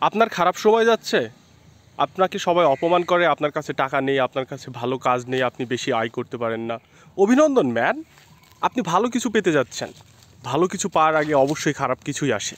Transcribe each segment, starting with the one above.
আপনার খারাপ সময় যাচ্ছে, আপনাকে সবাই অপমান করে, আপনার কাছে টাকা নেই, আপনার কাছে ভালো কাজ নেই, আপনি বেশি আয় করতে পারেন না। অভিনন্দন ম্যান, আপনি ভালো কিছু পেতে যাচ্ছেন। ভালো কিছু পাওয়ার আগে অবশ্যই খারাপ কিছুই আসে।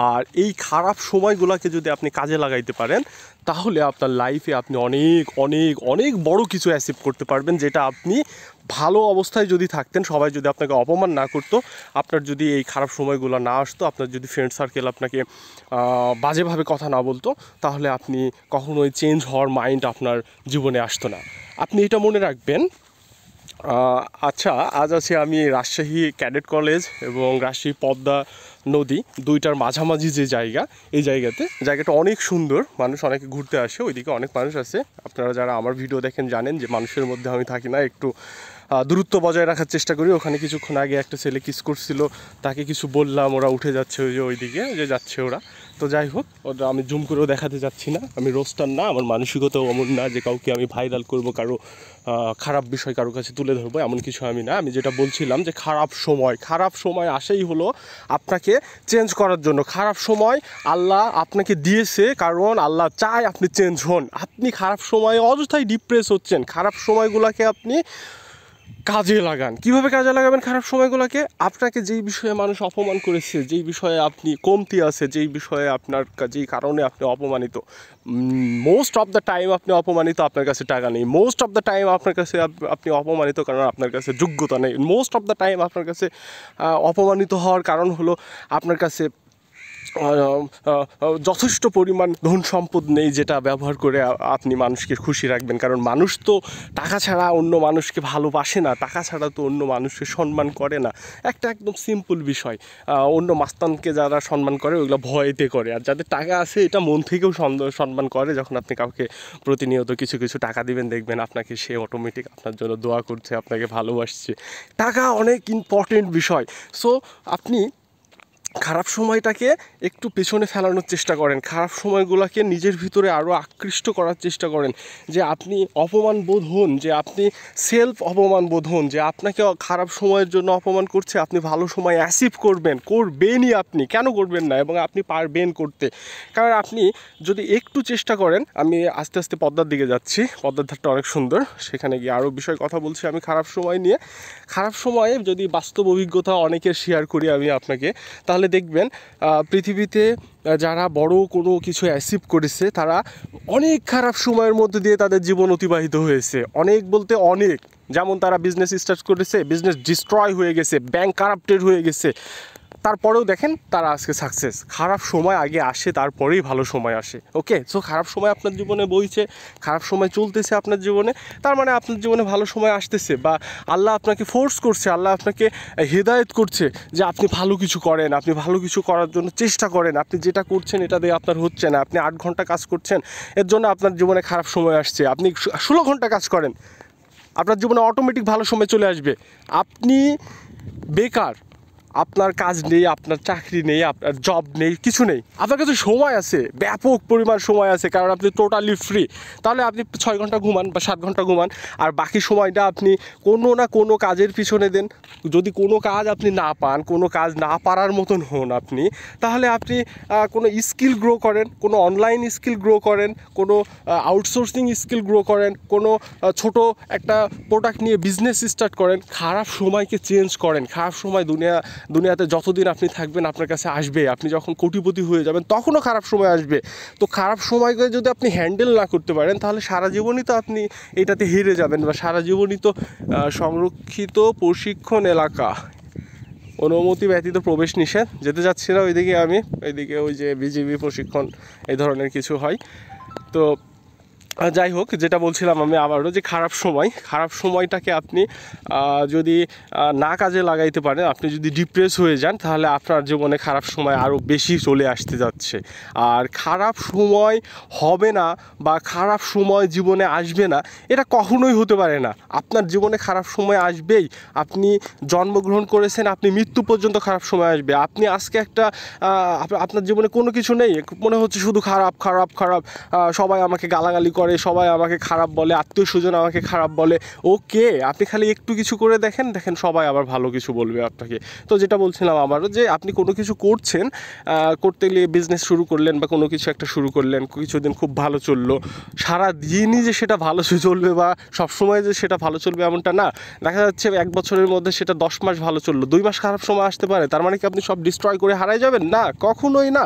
আর এই খারাপ সময়গুলোকে যদি আপনি কাজে লাগাইতে পারেন, তাহলে আপনার লাইফে আপনি অনেক অনেক অনেক বড় কিছু অ্যাচিভ করতে পারবেন, যেটা আপনি ভালো অবস্থায় যদি থাকতেন, সবাই যদি আপনাকে অপমান না করতো, আপনার যদি এই খারাপ সময়গুলো না আসতো, আপনার যদি ফ্রেন্ড সার্কেল আপনাকে বাজেভাবে কথা না বলতো, তাহলে আপনি কখনোই চেঞ্জ হওয়ার মাইন্ড আপনার জীবনে আসতো না। আপনি এটা মনে রাখবেন। আচ্ছা, আজ আছি আমি রাজশাহী ক্যাডেট কলেজ এবং রাজশাহী পদ্মা নদী দুইটার মাঝামাঝি যে জায়গা, এই জায়গাটা অনেক সুন্দর। মানুষ অনেকে ঘুরতে আসে, ওইদিকে অনেক মানুষ আছে। আপনারা যারা আমার ভিডিও দেখেন জানেন যে মানুষের মধ্যে আমি থাকি না, একটু দূরত্ব বজায় রাখার চেষ্টা করি। ওখানে কিছুক্ষণ আগে একটা ছেলে কিস করছিল, তাকে কিছু বললাম, ওরা উঠে যাচ্ছে ওই যে ওইদিকে যে যাচ্ছে ওরা। তো যাই হোক, ওটা আমি জুম করেও দেখাতে যাচ্ছি না, আমি রোস্টার না, আমার মানসিকতাও এমন না যে কাউকে আমি ভাইরাল করবো, কারো খারাপ বিষয় কারো কাছে তুলে ধরবো, এমন কিছু আমি না। আমি যেটা বলছিলাম যে খারাপ সময় আসেই হলো আপনাকে চেঞ্জ করার জন্য। খারাপ সময় আল্লাহ আপনাকে দিয়েছে কারণ আল্লাহ চায় আপনি চেঞ্জ হন। আপনি খারাপ সময়ে অযথাই ডিপ্রেস হচ্ছেন। খারাপ সময়গুলোকে আপনি কাজে লাগান। কিভাবে কাজে লাগাবেন খারাপ সময়গুলোকে? আপনাকে যেই বিষয়ে মানুষ অপমান করেছে, যেই বিষয়ে আপনি কমতি আছে, যেই বিষয়ে আপনার যেই কারণে আপনি অপমানিত, মোস্ট অফ দ্য টাইম আপনি অপমানিত, আপনার কাছে টাকা নেই। মোস্ট অফ দ্য টাইম আপনার কাছে আপনি অপমানিত কারণ আপনার কাছে যোগ্যতা নেই। মোস্ট অফ দ্য টাইম আপনার কাছে অপমানিত হওয়ার কারণ হলো আপনার কাছে যথেষ্ট পরিমাণ ধন সম্পদ নেই, যেটা ব্যবহার করে আপনি মানুষকে খুশি রাখবেন। কারণ মানুষ তো টাকা ছাড়া অন্য মানুষকে ভালোবাসে না, টাকা ছাড়া তো অন্য মানুষকে সম্মান করে না। একটা একদম সিম্পল বিষয়। অন্য মাস্তানকে যারা সম্মান করে ওইগুলো ভয়েতে করে, আর যাদের টাকা আছে এটা মন থেকেও সম্মান করে। যখন আপনি কাউকে প্রতিনিয়ত কিছু কিছু টাকা দিবেন, দেখবেন আপনাকে সে অটোমেটিক আপনার জন্য দোয়া করছে, আপনাকে ভালোবাসছে। টাকা অনেক ইম্পর্টেন্ট বিষয়। সো আপনি খারাপ সময়টাকে একটু পেছনে ফেলানোর চেষ্টা করেন, খারাপ সময়গুলোকে নিজের ভিতরে আরও আকৃষ্ট করার চেষ্টা করেন, যে আপনি অপমান বোধ হন, যে আপনি সেলফ অপমান বোধ হন, যে আপনাকে খারাপ সময়ের জন্য অপমান করছে, আপনি ভালো সময় অ্যাচিভ করবেনই। আপনি কেন করবেন না? এবং আপনি পারবেন করতে। কারণ আপনি যদি একটু চেষ্টা করেন, আমি আস্তে আস্তে পদ্মার দিকে যাচ্ছি, পদ্মার ধারটা অনেক সুন্দর, সেখানে গিয়ে আরও বিষয় কথা বলছি আমি খারাপ সময় নিয়ে। খারাপ সময়ে যদি বাস্তব অভিজ্ঞতা অনেকের শেয়ার করি আমি আপনাকে, তাহলে দেখবেন পৃথিবীতে যারা বড় কোনো কিছু অ্যাচিভ করেছে, তারা অনেক খারাপ সময়ের মধ্যে দিয়ে তাদের জীবন অতিবাহিত হয়েছে। অনেক বলতে অনেক। যেমন তারা বিজনেস স্টার্ট করেছে, বিজনেস ডিস্ট্রয় হয়ে গেছে, ব্যাংক কারাপ্টেড হয়ে গেছে, তারপরেও দেখেন তারা আজকে সাকসেস। খারাপ সময় আগে আসে, তারপরেই ভালো সময় আসে। ওকে, সো খারাপ সময় আপনার জীবনে বইছে, খারাপ সময় চলতেছে আপনার জীবনে, তার মানে আপনার জীবনে ভালো সময় আসতেছে, বা আল্লাহ আপনাকে ফোর্স করছে, আল্লাহ আপনাকে হেদায়েত করছে যে আপনি ভালো কিছু করেন, আপনি ভালো কিছু করার জন্য চেষ্টা করেন। আপনি যেটা করছেন এটা দিয়ে আপনার হচ্ছে না, আপনি 8 ঘন্টা কাজ করছেন, এর জন্য আপনার জীবনে খারাপ সময় আসছে। আপনি 16 ঘন্টা কাজ করেন, আপনার জীবনে অটোমেটিক ভালো সময় চলে আসবে। আপনি বেকার, আপনার কাজ নেই, আপনার চাকরি নেই, আপনার জব নেই, কিছু নেই, আপনার কাছে সময় আছে, ব্যাপক পরিমাণ সময় আছে, কারণ আপনি টোটালি ফ্রি। তাহলে আপনি 6 ঘন্টা ঘুমান বা 7 ঘন্টা ঘুমান, আর বাকি সময়টা আপনি কোনো না কোনো কাজের পিছনে দেন। যদি কোনো কাজ আপনি না পান, কোনো কাজ না পারার মতন হন আপনি, তাহলে আপনি কোনো স্কিল গ্রো করেন, কোনো অনলাইন স্কিল গ্রো করেন, কোনো আউটসোর্সিং স্কিল গ্রো করেন, কোনো ছোট একটা প্রোডাক্ট নিয়ে বিজনেস স্টার্ট করেন। খারাপ সময়কে চেঞ্জ করেন। খারাপ সময় দুনিয়াতে যতদিন আপনি থাকবেন আপনার কাছে আসবে। আপনি যখন কোটিপতি হয়ে যাবেন তখনও খারাপ সময় আসবে। তো খারাপ সময়কে যদি আপনি হ্যান্ডেল না করতে পারেন, তাহলে সারা জীবনই তো আপনি এটাতে হেরে যাবেন, বা সারা জীবনই তো সংরক্ষিত প্রশিক্ষণ এলাকা, অনুমতি ব্যতীত প্রবেশ নিষেধ, যেতে যাচ্ছি না ওইদিকে আমি, ওইদিকে ওই যে বিজিবি প্রশিক্ষণ এই ধরনের কিছু হয়। তো যাই হোক, যেটা বলছিলাম আমি আবারও, যে খারাপ সময়টাকে আপনি যদি না কাজে লাগাইতে পারেন, আপনি যদি ডিপ্রেস হয়ে যান, তাহলে আপনার জীবনে খারাপ সময় আরও বেশি চলে আসতে যাচ্ছে। আর খারাপ সময় হবে না বা খারাপ সময় জীবনে আসবে না, এটা কখনোই হতে পারে না। আপনার জীবনে খারাপ সময় আসবেই। আপনি জন্মগ্রহণ করেছেন, আপনি মৃত্যু পর্যন্ত খারাপ সময় আসবে। আপনি আজকে একটা আপনার জীবনে কোনো কিছু নেই, মনে হচ্ছে শুধু খারাপ, সবাই আমাকে গালাগালি করে, করে, সবাই আমাকে খারাপ বলে, আত্মীয় স্বজন আমাকে খারাপ বলে। ওকে, আপনি খালি একটু কিছু করে দেখেন, সবাই আবার ভালো কিছু বলবে আপনাকে। তো যেটা বলছিলাম আবারও, যে আপনি কোনো কিছু করছেন, করতে গেলে বিজনেস শুরু করলেন বা কোনো কিছু একটা শুরু করলেন, কিছুদিন খুব ভালো চললো, সারা দিনই যে সেটা ভালো চলবে বা সবসময় যে সেটা ভালো চলবে এমনটা না। দেখা যাচ্ছে 1 বছরের মধ্যে সেটা 10 মাস ভালো চললো, 2 মাস খারাপ সময় আসতে পারে। তার মানে কি আপনি সব ডিস্ট্রয় করে হারাই যাবেন? না, কখনোই না।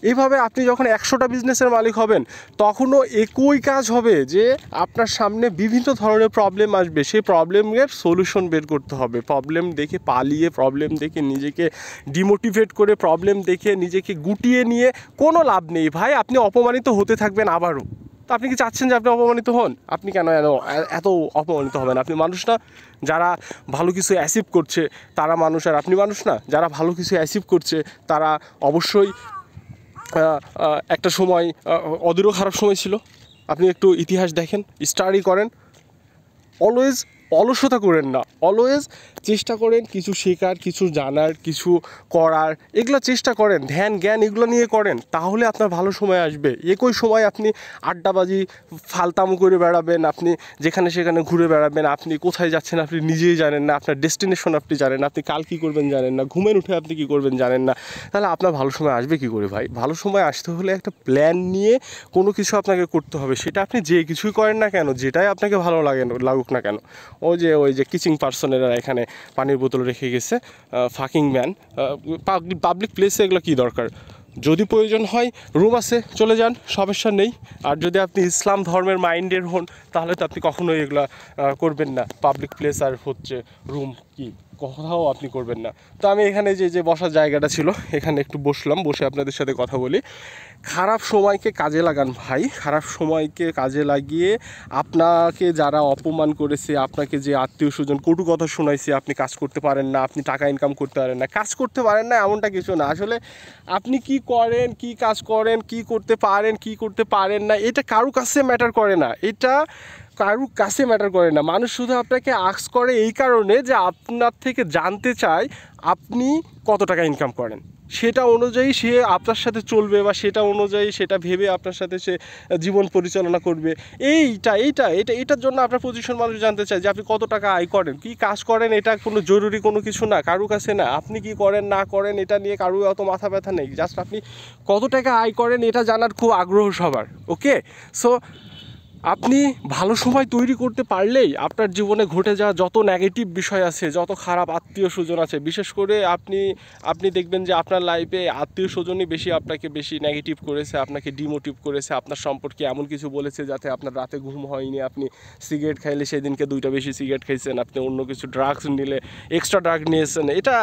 এইভাবে আপনি যখন 100টা বিজনেসের মালিক হবেন, তখনও একই কাজ হবে, যে আপনার সামনে বিভিন্ন ধরনের প্রবলেম আসবে, সেই প্রবলেমের সলিউশন বের করতে হবে। প্রবলেম দেখে পালিয়ে, প্রবলেম দেখে নিজেকে ডিমোটিভেট করে, প্রবলেম দেখে নিজেকে গুটিয়ে নিয়ে কোনো লাভ নেই ভাই। আপনি অপমানিত হতে থাকবেন আবারও। তো আপনি কি চাচ্ছেন যে আপনি অপমানিত হন? আপনি কেন এত অপমানিত হবেন? আপনি মানুষ না? যারা ভালো কিছু অ্যাচিভ করছে তারা মানুষ, আর আপনি মানুষ না? যারা ভালো কিছু অ্যাচিভ করছে তারা অবশ্যই একটা সময় ওদেরও খারাপ সময় ছিল। আপনি একটু ইতিহাস দেখেন, স্টাডি করেন। অলওয়েজ অলসতা করেন না, অলওয়েজ চেষ্টা করেন কিছু শেখার, কিছু জানার, কিছু করার, এগুলো চেষ্টা করেন। ধ্যান জ্ঞান এগুলো নিয়ে করেন, তাহলে আপনার ভালো সময় আসবে। একই সময় আপনি আড্ডাবাজি ফালতামো করে বেড়াবেন, আপনি যেখানে সেখানে ঘুরে বেড়াবেন, আপনি কোথায় যাচ্ছেন আপনি নিজেই জানেন না, আপনার ডেস্টিনেশন আপনি জানেন না, আপনি কাল কী করবেন জানেন না, ঘুমের উঠে আপনি কী করবেন জানেন না, তাহলে আপনার ভালো সময় আসবে কী করে ভাই? ভালো সময় আসতে হলে একটা প্ল্যান নিয়ে কোনো কিছু আপনাকে করতে হবে। সেটা আপনি যে কিছুই করেন না কেন, যেটাই আপনাকে ভালো লাগুক না কেন। ওই যে কিচিং পার্সনেরা এখানে পানির বোতল রেখে গেছে, ফাকিং ম্যান, পাবলিক প্লেসে এগুলো কী দরকার? যদি প্রয়োজন হয় রুম আছে, চলে যান, সমস্যা নেই। আর যদি আপনি ইসলাম ধর্মের মাইন্ডের হন, তাহলে তো আপনি কখনোই এগুলো করবেন না। পাবলিক প্লেস আর হচ্ছে রুম কি কোথাও আপনি করবেন না। তো আমি এখানে যে বসার জায়গাটা ছিল, এখানে একটু বসলাম, বসে আপনাদের সাথে কথা বলি। খারাপ সময়কে কাজে লাগান ভাই, খারাপ সময়কে কাজে লাগিয়ে আপনাকে যারা অপমান করেছে, আপনাকে যে আত্মীয় স্বজন কটু কথা শোনাইছে, আপনি কাজ করতে পারেন না, আপনি টাকা ইনকাম করতে পারেন না, কাজ করতে পারেন না এমনটা কিছু না। আসলে আপনি কি করেন, কি কাজ করেন, কি করতে পারেন, কি করতে পারেন না, এটা কারো কাছে ম্যাটার করে না। এটা কারো কাছে ম্যাটার করে না। মানুষ শুধু আপনাকে আস্ক করে এই কারণে যে আপনার থেকে জানতে চায় আপনি কত টাকা ইনকাম করেন। সেটা অনুযায়ী সে আপনার সাথে চলবে, বা সেটা অনুযায়ী সেটা ভেবে আপনার সাথে সে জীবন পরিচালনা করবে। এটার জন্য আপনার পজিশন মানুষ জানতে চায় যে আপনি কত টাকা আয় করেন, কী কাজ করেন। এটা কোনো জরুরি কোনো কিছু না, কারো কাছে না। আপনি কি করেন না করেন এটা নিয়ে কারো অত মাথা ব্যথা নেই। জাস্ট আপনি কত টাকা আয় করেন এটা জানার খুব আগ্রহ সবার। ওকে, সো আপনি ভালো সময় তৈরি করতে পারলেই আপনার জীবনে ঘটে যাওয়া যত নেগেটিভ বিষয় আছে, যত খারাপ আত্মীয় স্বজন আছে, বিশেষ করে আপনি দেখবেন যে আপনার লাইফে আত্মীয় স্বজনই আপনাকে বেশি নেগেটিভ করেছে, আপনাকে ডিমোটিভ করেছে, আপনার সম্পর্কে এমন কিছু বলেছে যাতে আপনার রাতে ঘুম হয়নি, আপনি সিগারেট খাইলে সেদিনকে 2টা বেশি সিগারেট খাইছেন, আপনি অন্য কিছু ড্রাগস নিলে এক্সট্রা ড্রাগ নিয়েছেন, এটা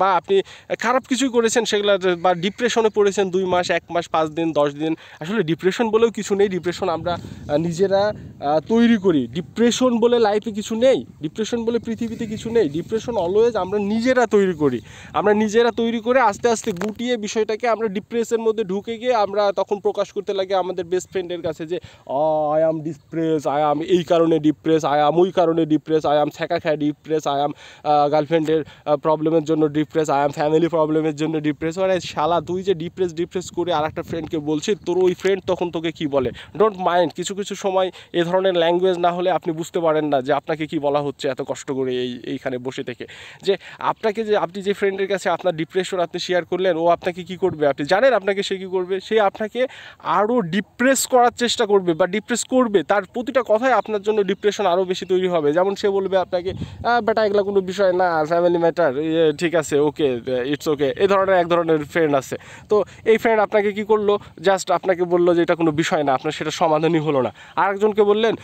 বা আপনি খারাপ কিছুই করেছেন সেগুলো, বা ডিপ্রেশনে পড়েছেন 2 মাস, 1 মাস, 5 দিন, 10 দিন। আসলে ডিপ্রেশন বলেও কিছু নেই, ডিপ্রেশন আমরা নিজেরা তৈরি করি। ডিপ্রেশন বলে লাইফে কিছু নেই, ডিপ্রেশন বলে পৃথিবীতে কিছু নেই। ডিপ্রেশন অলওয়েজ আমরা নিজেরা তৈরি করি। আমরা নিজেরা তৈরি করে আস্তে আস্তে গুটিয়ে বিষয়টাকে আমরা ডিপ্রেসের মধ্যে ঢুকে গিয়ে আমরা তখন প্রকাশ করতে লাগে আমাদের বেস্ট ফ্রেন্ডের কাছে যে I am depress, I am এই কারণে ডিপ্রেস, আই অ্যাম ওই কারণে ডিপ্রেস, আই অ্যাম ছ্যাঁকা খায় ডিপ্রেস, আই অ্যাম গার্লফ্রেন্ডের প্রবলেমের জন্য ডিপ্রেস, আই অ্যাম ফ্যামিলি প্রবলেমের জন্য ডিপ্রেস। আরে শালা, তুই যে ডিপ্রেস করে আর একটা ফ্রেন্ডকে বলছিস, তোর ওই ফ্রেন্ড তখন তোকে কি বলে? Don't mind. কিছু সময় এ ধরনের ল্যাঙ্গুয়েজ না হলে আপনি বুঝতে পারেন না যে আপনাকে কি বলা হচ্ছে এত কষ্ট করে এইখানে বসে থেকে। যে আপনি যে ফ্রেন্ডের কাছে আপনার ডিপ্রেশন আপনি শেয়ার করলেন, ও আপনাকে কি করবে আপনি জানেন? আপনাকে সে কী করবে? সে আপনাকে আরও ডিপ্রেস করার চেষ্টা করবে বা ডিপ্রেস করবে। তার প্রতিটা কথাই আপনার জন্য ডিপ্রেশন আরও বেশি তৈরি হবে। যেমন সে বলবে আপনাকে, বেটা এগুলো কোনো বিষয় না, ফ্যামিলি ম্যাটার, ঠিক আছে, ওকে, ইটস ওকে। এক ধরনের ফ্রেন্ড আছে। তো এই ফ্রেন্ড আপনাকে কি করলো? জাস্ট আপনাকে বললো যে এটা কোনো বিষয় না, আপনার সেটা সমাধানই হলো না। আরেকজনকে বললেন,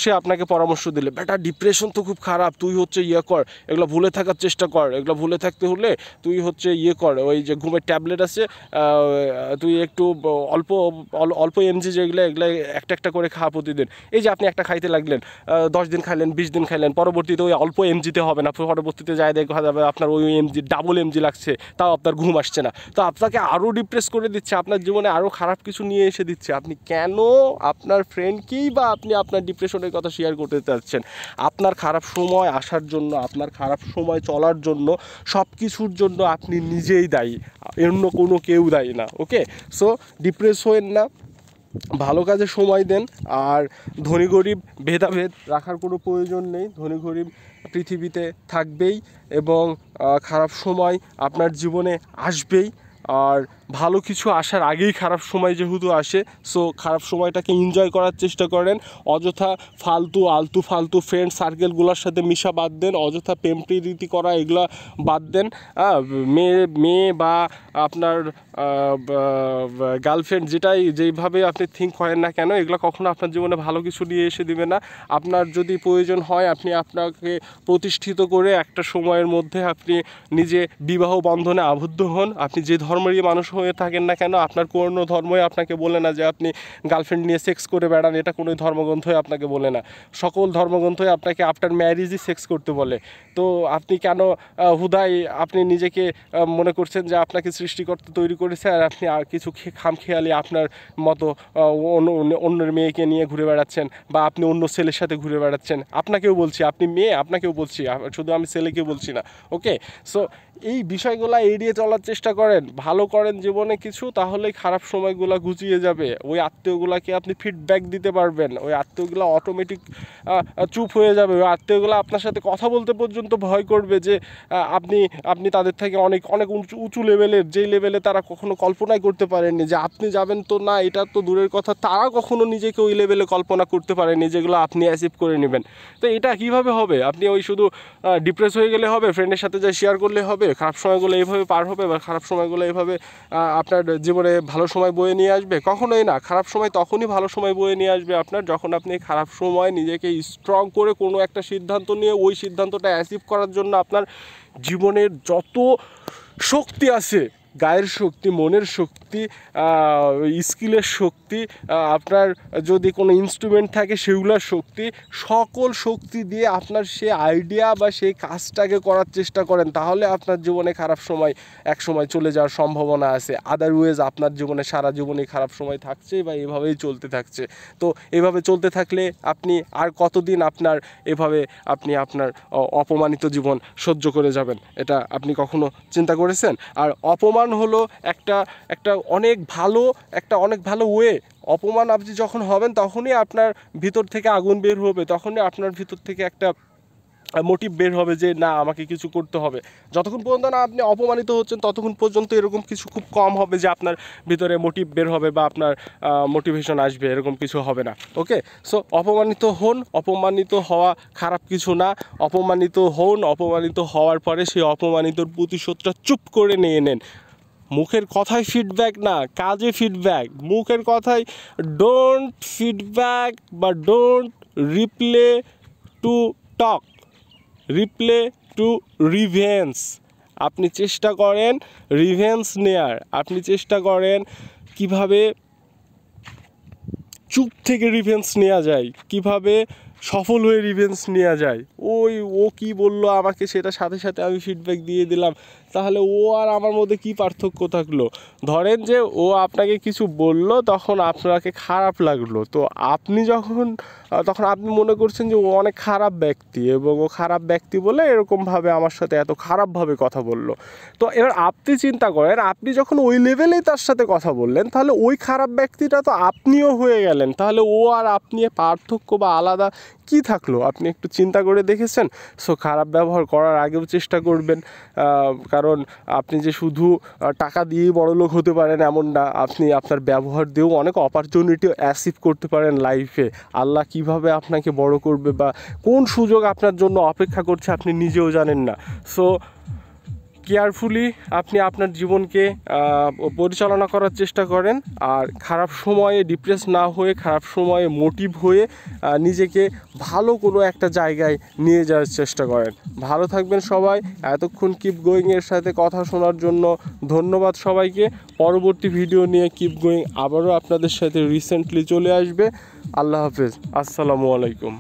সে আপনাকে পরামর্শ দিলে, বেটা ডিপ্রেশন তো খুব খারাপ, তুই হচ্ছে কর, এগুলো ভুলে থাকার চেষ্টা কর, এগুলো ভুলে থাকতে হলে তুই হচ্ছে কর, ওই যে ঘুমের ট্যাবলেট আছে, তুই একটু অল্প এমজি যেগুলো এগুলো একটা করে খা প্রতিদিন। এই যে আপনি একটা খাইতে লাগলেন, 10 দিন খাইলেন, 20 দিন খাইলেন, পরবর্তীতে ওই অল্প এমজিতে হবে না, পরবর্তীতে যায় দেখা যাবে আপনার ওই ডাবল এমজি লাগছে, তাও আপনার ঘুম আসছে না। তো আপনাকে আরও ডিপ্রেস করে দিচ্ছে, আপনার জীবনে আরও খারাপ কিছু নিয়ে এসে দিচ্ছে। আপনি কেন আপনার ফ্রেন্ডকেই বা আপনি আপনার ডিপ্রেশনের কথা শেয়ার করতে চাচ্ছেন? আপনার খারাপ সময় আসার জন্য, আপনার খারাপ সময় চলার জন্য, সব কিছুর জন্য আপনি নিজেই দায়ী, অন্য কোনো কেউ দায়ী না। ওকে, সো ডিপ্রেস হয়েন না, ভালো কাজে সময় দেন। আর ধনী গরিব ভেদাভেদ রাখার কোনো প্রয়োজন নেই। ধনী গরিব পৃথিবীতে থাকবেই এবং খারাপ সময় আপনার জীবনে আসবেই। আর ভালো কিছু আসার আগেই খারাপ সময় যেহেতু আসে, সো খারাপ সময়টাকে এনজয় করার চেষ্টা করেন। অযথা আলতু ফালতু ফ্রেন্ড সার্কেলগুলোর সাথে মিশা বাদ দেন, অযথা প্রেম প্রীতি করা এগুলো বাদ দেন। মেয়ে বা আপনার গার্লফ্রেন্ড যেইভাবে আপনি থিঙ্ক করেন না কেন, এগুলো কখনো আপনার জীবনে ভালো কিছু নিয়ে এসে দেবে না। আপনার যদি প্রয়োজন হয় আপনি আপনাকে প্রতিষ্ঠিত করে একটা সময়ের মধ্যে আপনি নিজে বিবাহ বন্ধনে আবদ্ধ হন। আপনি যে ধর্মেরই মানুষ হয়ে থাকেন না কেন, আপনার কোনো ধর্মই আপনাকে বলে না যে আপনি গার্লফ্রেন্ড নিয়ে সেক্স করে বেড়ান, এটা কোনো ধর্মগ্রন্থই আপনাকে বলে না। সকল ধর্মগ্রন্থই আপনাকে আফটার ম্যারেজই সেক্স করতে বলে। তো আপনি কেন হুদাই আপনি নিজেকে মনে করছেন যে আপনাকে সৃষ্টিকর্তা তৈরি করেছে আর আপনি আর কিছু খামখেয়ালি আপনার মতো অন্যের মেয়েকে নিয়ে ঘুরে বেড়াচ্ছেন বা আপনি অন্য ছেলের সাথে ঘুরে বেড়াচ্ছেন? আপনাকেও বলছি, আপনি মেয়ে, আপনাকেও বলছি, শুধু আমি ছেলেকে বলছি না। ওকে, সো এই বিষয়গুলো এড়িয়ে চলার চেষ্টা করেন। ভালো করেন জীবনে কিছু, তাহলেই খারাপ সময়গুলো ঘুচিয়ে যাবে। ওই আত্মীয়গুলোকে আপনি ফিডব্যাক দিতে পারবেন, ওই আত্মীয়গুলো অটোমেটিক চুপ হয়ে যাবে। ওই আত্মীয়গুলো আপনার সাথে কথা বলতে পর্যন্ত ভয় করবে যে আপনি তাদের থেকে অনেক অনেক উঁচু লেভেলের, যেই লেভেলে তারা কখনো কল্পনাই করতে পারেননি যে আপনি যাবেন। তো না, এটা তো দূরের কথা, তারা কখনো নিজেকে ওই লেভেলে কল্পনা করতে পারেনি যেগুলো আপনি অ্যাচিভ করে নেবেন। তো এটা কীভাবে হবে? আপনি ওই শুধু ডিপ্রেস হয়ে গেলে হবে? ফ্রেন্ডের সাথে যা শেয়ার করলে হবে? খারাপ সময়গুলো এইভাবে পার হবে বা খারাপ সময়গুলো এইভাবে আপনার জীবনে ভালো সময় বয়ে নিয়ে আসবে? কখনোই না। খারাপ সময় তখনই ভালো সময় বয়ে নিয়ে আসবে আপনার, যখন আপনি খারাপ সময় নিজেকে স্ট্রং করে কোনো একটা সিদ্ধান্ত নিয়ে ওই সিদ্ধান্তটা অ্যাচিভ করার জন্য আপনার জীবনের যত শক্তি আছে, গায়ের শক্তি, মনের শক্তি, স্কিলের শক্তি, আপনার যদি কোনো ইনস্ট্রুমেন্ট থাকে সেগুলোর শক্তি, সকল শক্তি দিয়ে আপনার সে আইডিয়া বা সেই কাজটাকে করার চেষ্টা করেন। তাহলে আপনার জীবনে খারাপ সময় এক সময় চলে যাওয়ার সম্ভাবনা আছে। আদারওয়াইজ আপনার জীবনে সারা জীবনই খারাপ সময় থাকছে বা এভাবেই চলতে থাকছে। তো এভাবে চলতে থাকলে আপনি আর কতদিন আপনি আপনার অপমানিত জীবন সহ্য করে যাবেন? এটা আপনি কখনো চিন্তা করেছেন? আর অপমান হলো একটা অনেক ভালো ওয়ে। অপমান আপনি যখন হবেন তখনই আপনার ভিতর থেকে আগুন বের হবে, তখনই আপনার ভিতর থেকে একটা মোটিভ বের হবে যে না, আমাকে কিছু করতে হবে। যতক্ষণ পর্যন্ত না আপনি অপমানিত হচ্ছেন ততক্ষণ পর্যন্ত এরকম কিছু খুব কম হবে যে আপনার ভিতরে মোটিভ বের হবে বা আপনার মোটিভেশন আসবে, এরকম কিছু হবে না। ওকে, সো অপমানিত হন। অপমানিত হওয়া খারাপ কিছু না। অপমানিত হন, অপমানিত হওয়ার পরে সেই অপমানিতর প্রতিশোধটা চুপ করে নিয়ে নেন। মুখের কথায় ফিডব্যাক না, কাজে ফিডব্যাক। মুখের কথায় ডোন্ট ফিডব্যাক বা don't reply to talk, reply to grievance. আপনি চেষ্টা করেন রিভেন্স নেয়ার। আপনি চেষ্টা করেন কিভাবে চুপ থেকে রিভেন্স নেওয়া যায়, কিভাবে সফল হয়ে রিভেন্স নেওয়া যায়। ও কি বললো আমাকে, সেটা সাথে সাথে আমি ফিডব্যাক দিয়ে দিলাম, তাহলে ও আর আমার মধ্যে কি পার্থক্য থাকলো? ধরেন যে ও আপনাকে কিছু বলল, তখন আপনাকে খারাপ লাগলো, তো তখন আপনি মনে করছেন যে ও অনেক খারাপ ব্যক্তি এবং ও খারাপ ব্যক্তি বলে এরকমভাবে আমার সাথে এত খারাপভাবে কথা বললো। তো এবার আপনি চিন্তা করেন, আপনি যখন ওই লেভেলেই তার সাথে কথা বললেন, তাহলে ওই খারাপ ব্যক্তিটা তো আপনিও হয়ে গেলেন। তাহলে ও আর আপনি পার্থক্য বা আলাদা কি থাকলো? আপনি একটু চিন্তা করে দেখেছেন? সো খারাপ ব্যবহার করার আগেও চেষ্টা করবেন, কারণ আপনি যে শুধু টাকা দিয়েই বড়লোক হতে পারেন এমন না, আপনি আপনার ব্যবহার দিয়েও অনেক অপরচুনিটি অ্যাচিভ করতে পারেন লাইফে। আল্লাহ কিভাবে আপনাকে বড় করবে বা কোন সুযোগ আপনার জন্য অপেক্ষা করছে আপনি নিজেও জানেন না। সো কেয়ারফুলি আপনি আপনার জীবনকে পরিচালনা করার চেষ্টা করেন। আর খারাপ সময়ে ডিপ্রেস না হয়ে, খারাপ সময়ে মোটিভ হয়ে নিজেকে ভালো কোনো একটা জায়গায় নিয়ে যাওয়ার চেষ্টা করেন। ভালো থাকবেন সবাই। এতক্ষণ কিপ গোয়িংয়ের সাথে কথা শোনার জন্য ধন্যবাদ সবাইকে। পরবর্তী ভিডিও নিয়ে কিপ গোয়িং আবারও আপনাদের সাথে রিসেন্টলি চলে আসবে। আল্লাহ হাফেজ, আসসালামু আলাইকুম।